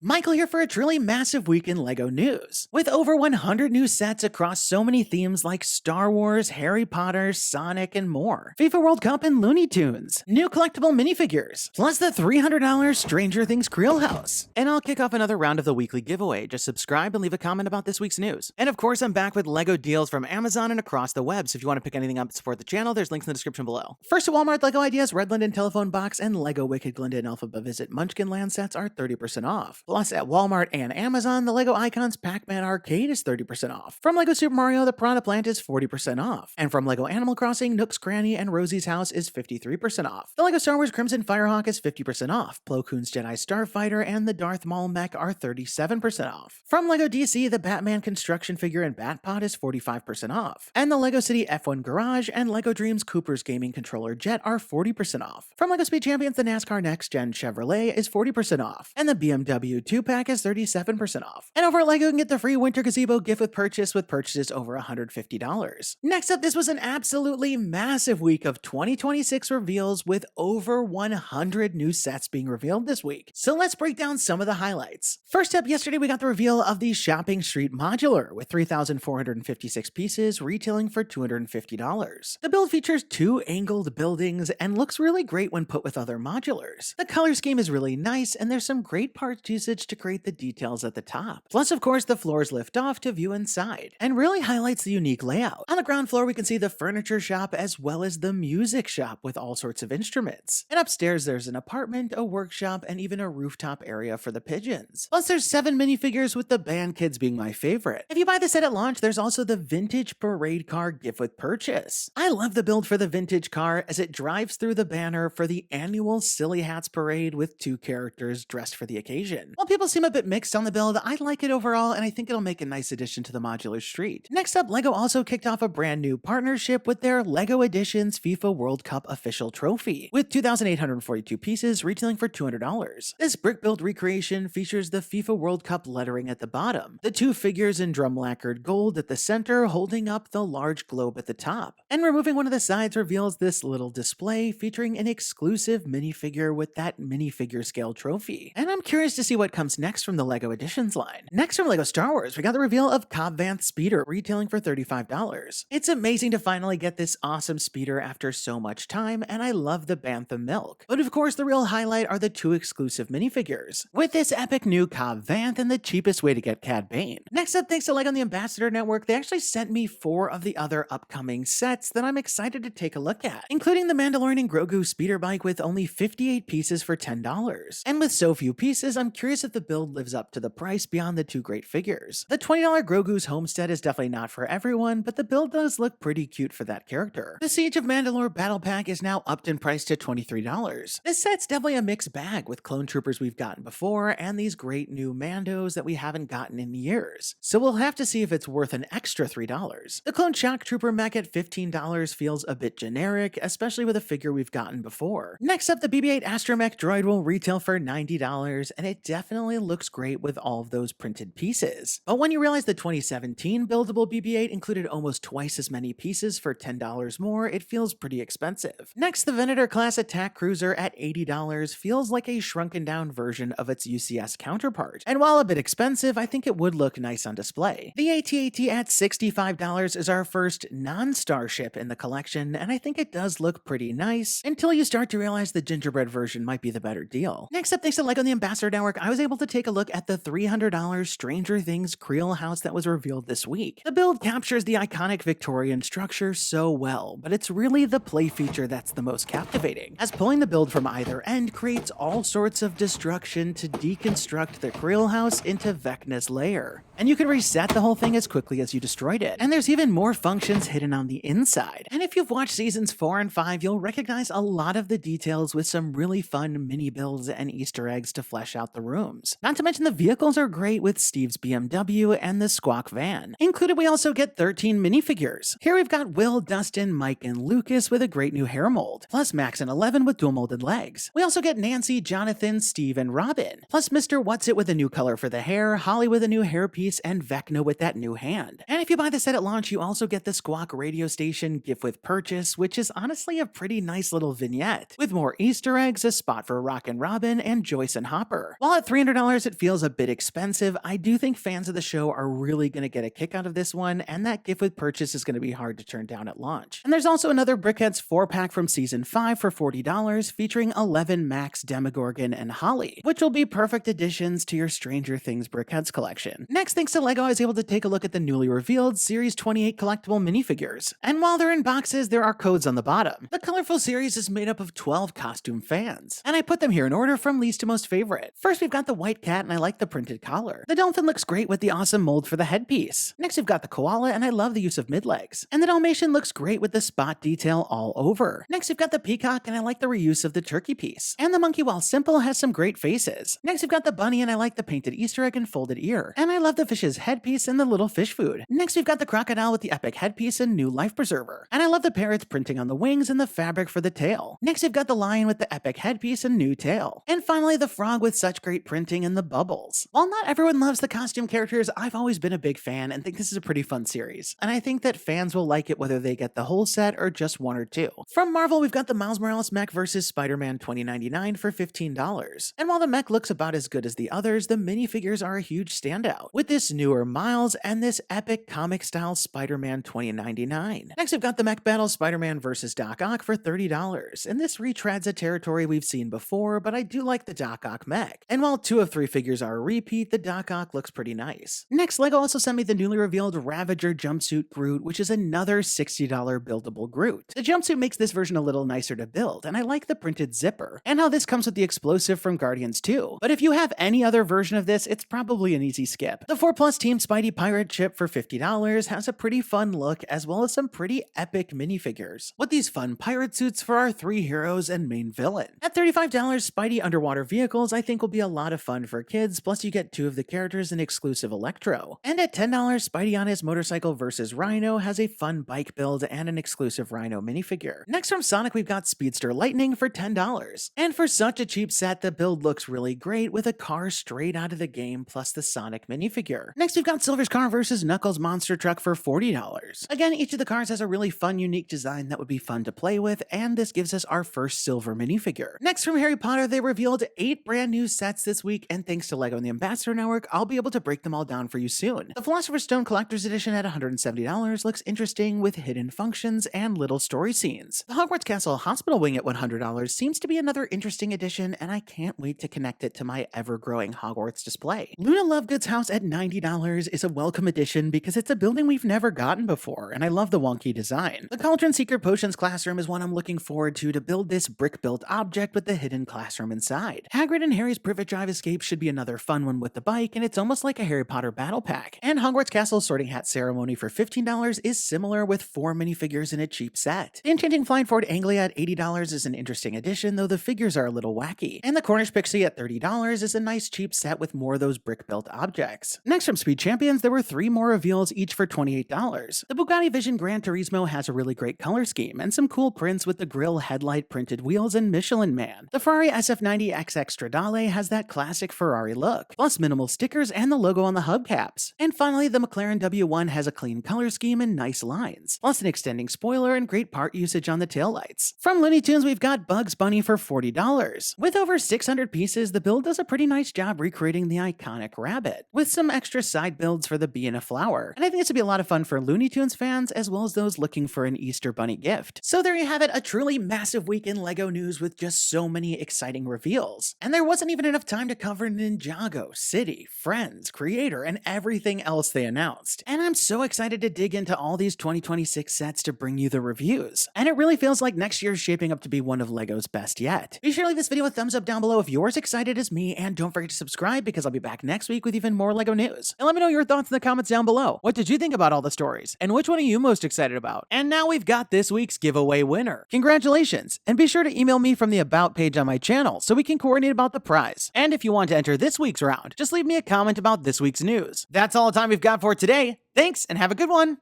Michael here for a truly massive week in LEGO news. With over 100 new sets across so many themes like Star Wars, Harry Potter, Sonic, and more. FIFA World Cup and Looney Tunes. New collectible minifigures. Plus the $300 Stranger Things Creel house. And I'll kick off another round of the weekly giveaway. Just subscribe and leave a comment about this week's news. And of course, I'm back with LEGO deals from Amazon and across the web. So if you want to pick anything up to support the channel, there's links in the description below. First at Walmart, LEGO Ideas, Redland and Telephone Box, and LEGO Wicked Glinda and Alphabet Visit Munchkin Land sets are 30% off. Plus, at Walmart and Amazon, the LEGO Icons Pac-Man Arcade is 30% off. From LEGO Super Mario, the Piranha Plant is 40% off. And from LEGO Animal Crossing, Nook's Cranny and Rosie's House is 53% off. The LEGO Star Wars Crimson Firehawk is 50% off. Plo Koon's Jedi Starfighter and the Darth Maul mech are 37% off. From LEGO DC, the Batman construction figure and Batpod is 45% off. And the LEGO City F1 Garage and LEGO Dreams Cooper's Gaming Controller Jet are 40% off. From LEGO Speed Champions, the NASCAR Next Gen Chevrolet is 40% off. And the BMW 2-pack is 37% off. And over at LEGO, you can get the free Winter Gazebo gift with purchases over $150. Next up, this was an absolutely massive week of 2026 reveals with over 100 new sets being revealed this week. So let's break down some of the highlights. First up, yesterday we got the reveal of the Shopping Street Modular with 3,456 pieces retailing for $250. The build features two angled buildings and looks really great when put with other modulars. The color scheme is really nice and there's some great parts usage to create the details at the top. Plus, of course, the floors lift off to view inside and really highlights the unique layout. On the ground floor, we can see the furniture shop as well as the music shop with all sorts of instruments. And upstairs, there's an apartment, a workshop, and even a rooftop area for the pigeons. Plus, there's 7 minifigures with the band kids being my favorite. If you buy the set at launch, there's also the vintage parade car gift with purchase. I love the build for the vintage car as it drives through the banner for the annual Silly Hats parade with 2 characters dressed for the occasion. While people seem a bit mixed on the build, I like it overall and I think it'll make a nice addition to the modular street. Next up, LEGO also kicked off a brand new partnership with their LEGO Editions FIFA World Cup official trophy, with 2,842 pieces retailing for $200. This brick build recreation features the FIFA World Cup lettering at the bottom, the 2 figures in drum lacquered gold at the center holding up the large globe at the top, and removing one of the sides reveals this little display featuring an exclusive minifigure with that minifigure scale trophy. And I'm curious to see what comes next from the LEGO Editions line. Next from LEGO Star Wars, we got the reveal of Cobb Vanth Speeder retailing for $35. It's amazing to finally get this awesome speeder after so much time, and I love the Bantha milk. But of course, the real highlight are the 2 exclusive minifigures, with this epic new Cobb Vanth and the cheapest way to get Cad Bane. Next up, thanks to LEGO on the Ambassador Network, they actually sent me 4 of the other upcoming sets that I'm excited to take a look at, including the Mandalorian and Grogu speeder bike with only 58 pieces for $10. And with so few pieces, I'm curious if the build lives up to the price beyond the 2 great figures. The $20 Grogu's homestead is definitely not for everyone, but the build does look pretty cute for that character. The Siege of Mandalore Battle Pack is now upped in price to $23. This set's definitely a mixed bag with clone troopers we've gotten before and these great new Mandos that we haven't gotten in years. So we'll have to see if it's worth an extra $3. The clone shock trooper mech at $15 feels a bit generic, especially with a figure we've gotten before. Next up, the BB-8 Astromech droid will retail for $90, and it definitely looks great with all of those printed pieces. But when you realize the 2017 buildable BB-8 included almost twice as many pieces for $10 more, it feels pretty expensive. Next, the Venator class attack cruiser at $80 feels like a shrunken down version of its UCS counterpart. And while a bit expensive, I think it would look nice on display. The ATAT at $65 is our first non-starship in the collection, and I think it does look pretty nice until you start to realize the gingerbread version might be the better deal. Next up, thanks to LEGO on the Ambassador Network, I was able to take a look at the $300 Stranger Things Creel house that was revealed this week. The build captures the iconic Victorian structure so well, but it's really the play feature that's the most captivating, as pulling the build from either end creates all sorts of destruction to deconstruct the Creel house into Vecna's lair. And you can reset the whole thing as quickly as you destroyed it. And there's even more functions hidden on the inside. And if you've watched seasons 4 and 5, you'll recognize a lot of the details with some really fun mini builds and Easter eggs to flesh out the rooms. Not to mention the vehicles are great with Steve's BMW and the Squawk van. Included, we also get 13 minifigures. Here we've got Will, Dustin, Mike, and Lucas with a great new hair mold, plus Max and 11 with dual molded legs. We also get Nancy, Jonathan, Steve, and Robin, plus Mr. What's It with a new color for the hair, Holly with a new hairpiece, and Vecna with that new hand. And if you buy the set at launch, you also get the Squawk radio station gift with purchase, which is honestly a pretty nice little vignette, with more Easter eggs, a spot for Rock and Robin, and Joyce and Hopper. While at $300, it feels a bit expensive. I do think fans of the show are really going to get a kick out of this one, and that gift with purchase is going to be hard to turn down at launch. And there's also another BrickHeadz 4-pack from Season 5 for $40 featuring 11 Max, Demogorgon, and Holly, which will be perfect additions to your Stranger Things BrickHeadz collection. Next, thanks to LEGO, I was able to take a look at the newly revealed Series 28 collectible minifigures. And while they're in boxes, there are codes on the bottom. The colorful series is made up of 12 costume fans, and I put them here in order from least to most favorite. First, we've got the white cat, and I like the printed collar. The dolphin looks great with the awesome mold for the headpiece. Next, we've got the koala, and I love the use of mid-legs. And the Dalmatian looks great with the spot detail all over. Next, we've got the peacock, and I like the reuse of the turkey piece. And the monkey, while simple, has some great faces. Next, we've got the bunny, and I like the painted Easter egg and folded ear. And I love the fish's headpiece and the little fish food. Next, we've got the crocodile with the epic headpiece and new life preserver. And I love the parrot's printing on the wings and the fabric for the tail. Next, we've got the lion with the epic headpiece and new tail. And finally, the frog with such great printing and the bubbles. While not everyone loves the costume characters, I've always been a big fan and think this is a pretty fun series. And I think that fans will like it whether they get the whole set or just one or two. From Marvel, we've got the Miles Morales mech versus SpiderMan 2099 for $15. And while the mech looks about as good as the others, the minifigures are a huge standout, with this newer Miles and this epic comic-style SpiderMan 2099. Next, we've got the mech battle Spider-Man versus Doc Ock for $30. And this retreads a territory we've seen before, but I do like the Doc Ock mech. And while 2 of 3 figures are a repeat, the Doc Ock looks pretty nice. Next, LEGO also sent me the newly revealed Ravager Jumpsuit Groot, which is another $60 buildable Groot. The jumpsuit makes this version a little nicer to build, and I like the printed zipper, and how this comes with the explosive from Guardians 2. But if you have any other version of this, it's probably an easy skip. The 4+ Team Spidey Pirate Ship for $50 has a pretty fun look, as well as some pretty epic minifigures, with these fun pirate suits for our 3 heroes and main villain. At $35, Spidey underwater vehicles I think will be a lot of fun for kids, plus you get 2 of the characters in exclusive Electro. And at $10, Spidey on his motorcycle versus Rhino has a fun bike build and an exclusive Rhino minifigure. Next, from Sonic, we've got Speedster Lightning for $10. And for such a cheap set, the build looks really great with a car straight out of the game plus the Sonic minifigure. Next, we've got Silver's car versus Knuckles monster truck for $40. Again, each of the cars has a really fun, unique design that would be fun to play with, and this gives us our first silver minifigure. Next, from Harry Potter, they revealed 8 brand new sets this week, and thanks to LEGO and the Ambassador Network, I'll be able to break them all down for you soon. The Philosopher's Stone Collector's Edition at $170 looks interesting with hidden functions and little story scenes. The Hogwarts Castle Hospital Wing at $100 seems to be another interesting addition, and I can't wait to connect it to my ever-growing Hogwarts display. Luna Lovegood's house at $90 is a welcome addition because it's a building we've never gotten before, and I love the wonky design. The Cauldron Secret Potions classroom is one I'm looking forward to build this brick-built object with the hidden classroom inside. Hagrid and Harry's Privet Drive escape should be another fun one with the bike, and it's almost like a Harry Potter battle pack. And Hogwarts Castle Sorting Hat Ceremony for $15 is similar with 4 minifigures in a cheap set. The Enchanting Flying Ford Anglia at $80 is an interesting addition, though the figures are a little wacky. And the Cornish Pixie at $30 is a nice cheap set with more of those brick-built objects. Next, from Speed Champions, there were 3 more reveals, each for $28. The Bugatti Vision Gran Turismo has a really great color scheme and some cool prints with the grille headlight printed wheels and Michelin Man. The Ferrari SF90XX Stradale has that classic Ferrari look, plus minimal stickers and the logo on the hubcaps. And finally, the McLaren W1 has a clean color scheme and nice lines, plus an extending spoiler and great part usage on the taillights. From Looney Tunes, we've got Bugs Bunny for $40. With over 600 pieces, the build does a pretty nice job recreating the iconic rabbit, with some extra side builds for the bee and a flower. And I think this would be a lot of fun for Looney Tunes fans, as well as those looking for an Easter Bunny gift. So there you have it, a truly massive week in LEGO news with just so many exciting reveals. And there wasn't even enough time to cover Ninjago, City, Friends, Creator, and everything else they announced. And I'm so excited to dig into all these 2026 sets to bring you the reviews. And it really feels like next year's shaping up to be one of LEGO's best yet. Be sure to leave this video a thumbs up down below if you're as excited as me, and don't forget to subscribe because I'll be back next week with even more LEGO news. And let me know your thoughts in the comments down below. What did you think about all the stories? And which one are you most excited about? And now we've got this week's giveaway winner. Congratulations! And be sure to email me from the About page on my channel so we can coordinate about the prize. And if you want to enter this week's round, just leave me a comment about this week's news. That's all the time we've got for today. Thanks, and have a good one!